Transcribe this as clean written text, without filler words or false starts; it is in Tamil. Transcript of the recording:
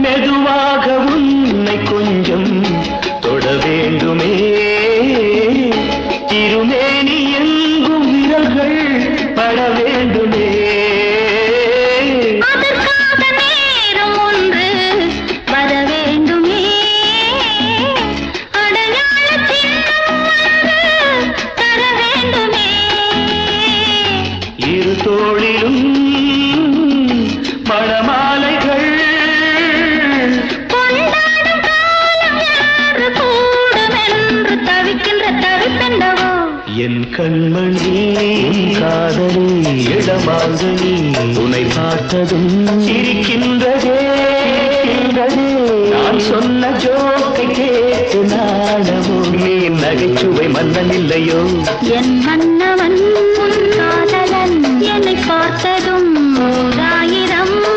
மெதுவாக உன்னை கொஞ்சம் தொட வேண்டுமே திருமேனி எங்கும் விரல்கள் பட வேண்டுமே அதற்காக நேரம் ஒன்று வர வேண்டுமே அடையாள சின்னம் ஒன்று தர வேண்டுமே இரு தோளிலும் மணமாலைகள் கொண்டாடும் காலம் யாரு கூடும் என்று தவிக்கின்ற தவிப்பெண்டவோ என் கண்மணி காதலி இடமாங்கனி உன்னை பார்த்ததும் சிரிக்கின்றதே நான் சொன்ன ஜோக்கை கேட்டு நாடமோ நீ நகைச்சுவை மன்னன் இல்லையோ என் மன்னவன் உன் காதலன் என்னை பார்த்ததும் 1000